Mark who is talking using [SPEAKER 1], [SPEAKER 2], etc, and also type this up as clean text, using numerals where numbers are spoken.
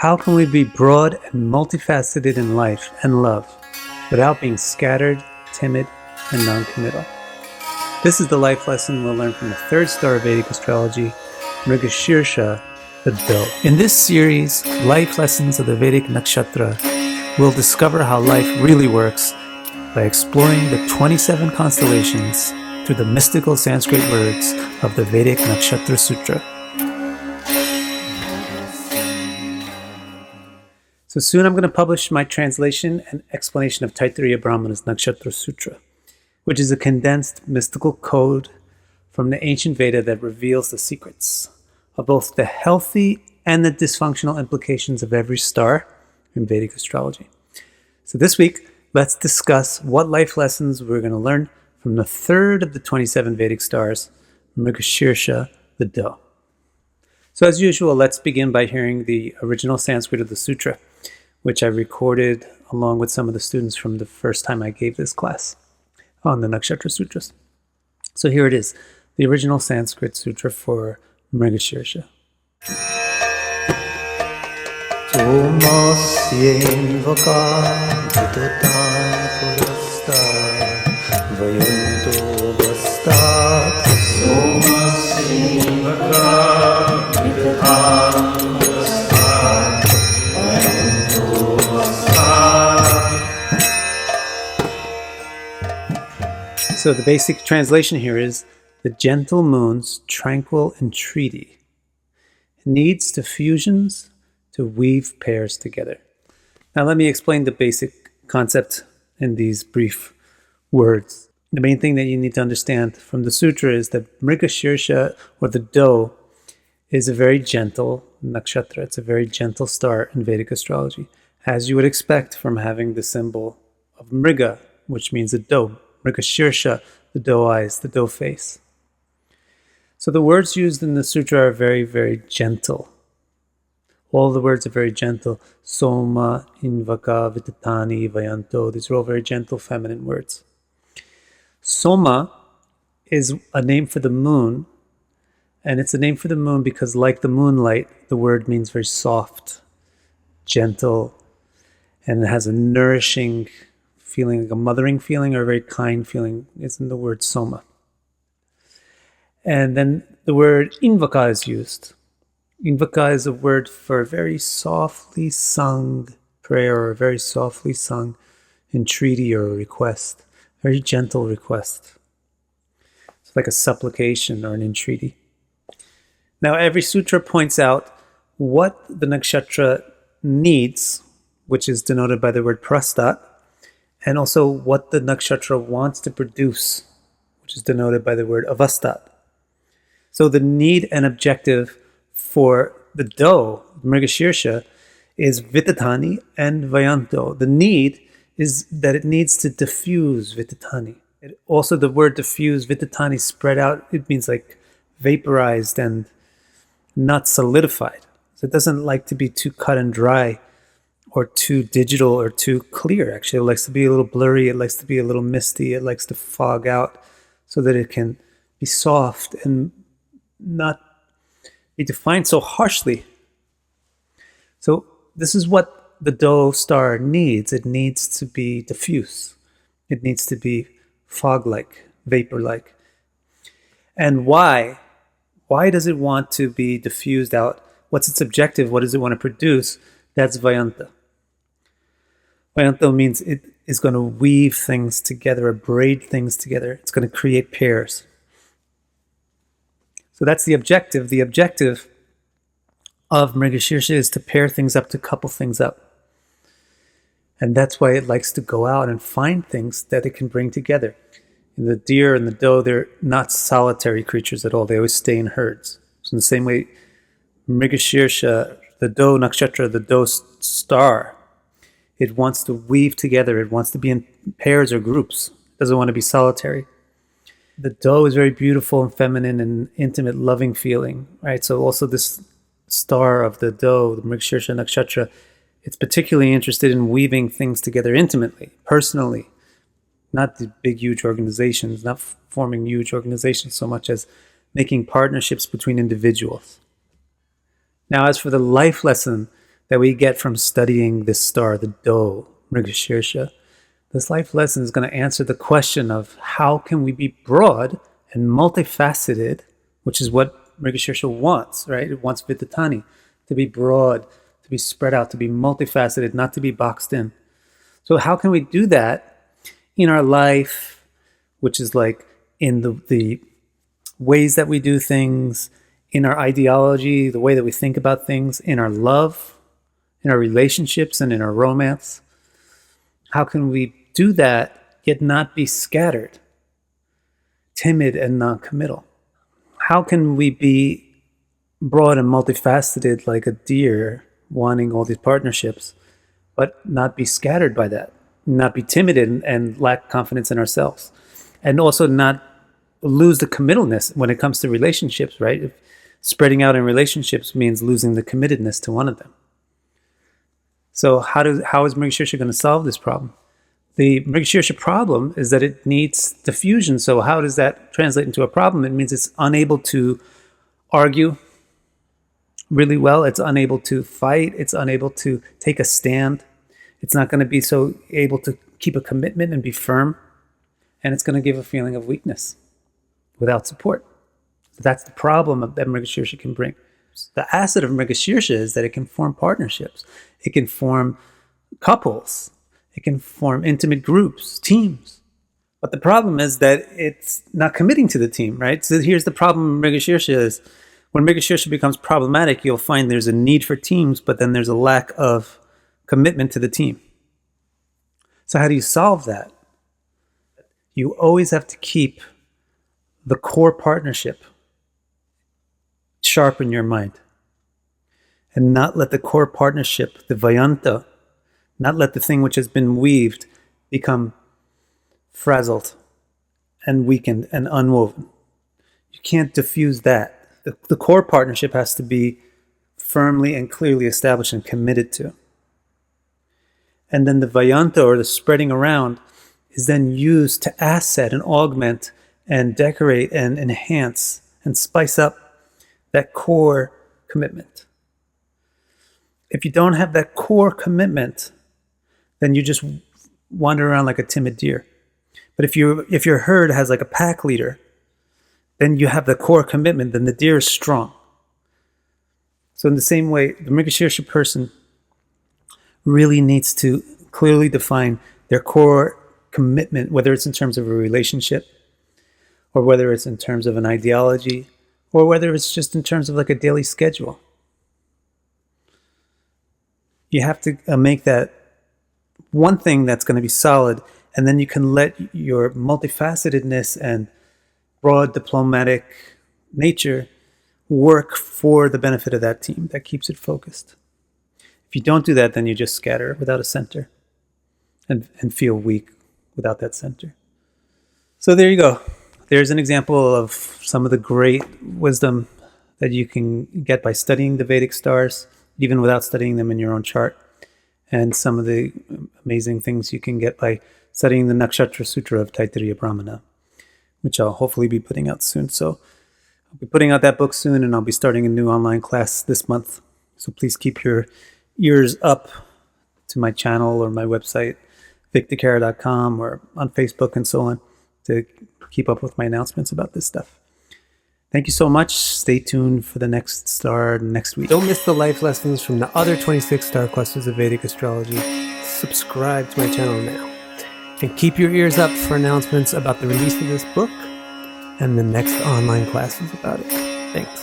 [SPEAKER 1] How can we be broad and multifaceted in life and love without being scattered, timid, and non-committal? This is the life lesson we'll learn from the third star of Vedic Astrology, Mṛgaśīrṣā, the doe. In this series, Life Lessons of the Vedic Nakshatra, we'll discover how life really works by exploring the 27 constellations through the mystical Sanskrit words of the Vedic Nakshatra Sutra. So soon I'm going to publish my translation and explanation of Taittiriya Brahmana's Nakshatra Sutra, which is a condensed mystical code from the ancient Veda that reveals the secrets of both the healthy and the dysfunctional implications of every star in Vedic astrology. So this week, let's discuss what life lessons we're going to learn from the third of the 27 Vedic stars, Mṛgaśīrṣā, the doe. So as usual, let's begin by hearing the original Sanskrit of the sutra, which I recorded along with some of the students from the first time I gave this class on the Nakshatra Sutras. So here it is, the original Sanskrit sutra for Mṛgaśīrṣā. So the basic translation here is, the gentle moon's tranquil entreaty needs diffusions to weave pairs together. Now let me explain the basic concept in these brief words. The main thing that you need to understand from the sutra is that Mṛgaśīrṣā, or the doe, is a very gentle nakshatra. It's a very gentle star in Vedic astrology, as you would expect from having the symbol of Mriga, which means a doe. Mṛgaśīrṣā, the doe eyes, the doe face. So the words used in the sutra are very, very gentle. All the words are very gentle. Soma, invaka, vitatani, vayanto. These are all very gentle feminine words. Soma is a name for the moon, and it's a name for the moon because, like the moonlight, the word means very soft, gentle, and it has a nourishing feeling, like a mothering feeling or a very kind feeling is in the word soma. And then the word invaka is used. Invaka is a word for a very softly sung prayer or a very softly sung entreaty or a request, very gentle request. It's like a supplication or an entreaty. Now every sutra points out what the nakshatra needs, which is denoted by the word prastat, and also what the nakshatra wants to produce, which is denoted by the word avastat. So the need and objective for the doe, Mṛgaśīrṣā, is vitatani and vayanto. The need is that it needs to diffuse vitatani. Also the word diffuse, vitatani, spread out, it means like vaporized and not solidified. So it doesn't like to be too cut and dry or too digital or too clear. Actually, it likes to be a little blurry, it likes to be a little misty, it likes to fog out so that it can be soft and not be defined so harshly. So this is what the doe star needs. It needs to be diffuse. It needs to be fog-like, vapor-like. And why? Why does it want to be diffused out? What's its objective? What does it want to produce? That's Vayanta. Vayanto means it is going to weave things together, or braid things together. It's going to create pairs. So that's the objective. The objective of Mṛgaśīrṣā is to pair things up, to couple things up. And that's why it likes to go out and find things that it can bring together. And the deer and the doe, they're not solitary creatures at all. They always stay in herds. So in the same way, Mṛgaśīrṣā, the doe nakshatra, the doe star, it wants to weave together. It wants to be in pairs or groups. It doesn't want to be solitary. The doe is very beautiful and feminine and intimate, loving feeling, right? So also this star of the doe, the Mṛgaśīrṣā nakshatra, it's particularly interested in weaving things together intimately, personally, not the big, huge organizations, not forming huge organizations so much as making partnerships between individuals. Now, as for the life lesson that we get from studying this star, the doe, Mṛgaśīrṣā. This life lesson is going to answer the question of how can we be broad and multifaceted, which is what Mṛgaśīrṣā wants, right? It wants Vitatani, to be broad, to be spread out, to be multifaceted, not to be boxed in. So how can we do that in our life, which is like in the ways that we do things, in our ideology, the way that we think about things, in our love, in our relationships, and in our romance? How can we do that yet not be scattered, timid, and non-committal? How can we be broad and multifaceted like a deer wanting all these partnerships, but not be scattered by that, not be timid and lack confidence in ourselves, and also not lose the committalness when it comes to relationships, right? If spreading out in relationships means losing the committedness to one of them. So how is Mṛgaśīrṣā going to solve this problem? The Mṛgaśīrṣā problem is that it needs diffusion. So how does that translate into a problem? It means it's unable to argue really well. It's unable to fight. It's unable to take a stand. It's not going to be so able to keep a commitment and be firm. And it's going to give a feeling of weakness without support. That's the problem that Mṛgaśīrṣā can bring. The asset of Mṛgaśīrṣā is that it can form partnerships. It can form couples. It can form intimate groups, teams. But the problem is that it's not committing to the team, right? So here's the problem with Mṛgaśīrṣā is when Mṛgaśīrṣā becomes problematic, you'll find there's a need for teams, but then there's a lack of commitment to the team. So how do you solve that? You always have to keep the core partnership sharp in your mind and not let the core partnership, the Vayanta, not let the thing which has been weaved become frazzled and weakened and unwoven. You can't diffuse that. The core partnership has to be firmly and clearly established and committed to. And then the Vayanta, or the spreading around, is then used to asset and augment and decorate and enhance and spice up that core commitment. If you don't have that core commitment, then you just wander around like a timid deer. But if your herd has like a pack leader, then you have the core commitment, then the deer is strong. So in the same way, the Mṛgaśīrṣā person really needs to clearly define their core commitment, whether it's in terms of a relationship, or whether it's in terms of an ideology, or whether it's just in terms of like a daily schedule. You have to make that one thing that's going to be solid, and then you can let your multifacetedness and broad diplomatic nature work for the benefit of that team. That keeps it focused. If you don't do that, then you just scatter without a center and feel weak without that center. So there you go. There's an example of some of the great wisdom that you can get by studying the Vedic stars, even without studying them in your own chart, and some of the amazing things you can get by studying the Nakshatra Sutra of Taittiriya Brahmana, which I'll hopefully be putting out soon. So I'll be putting out that book soon, and I'll be starting a new online class this month. So please keep your ears up to my channel or my website, victicare.com, or on Facebook and so on, to keep up with my announcements about this stuff. Thank you so much. Stay tuned for the next star next week. Don't miss the life lessons from the other 26 star clusters of Vedic astrology. Subscribe to my channel now. And keep your ears up for announcements about the release of this book and the next online classes about it. Thanks.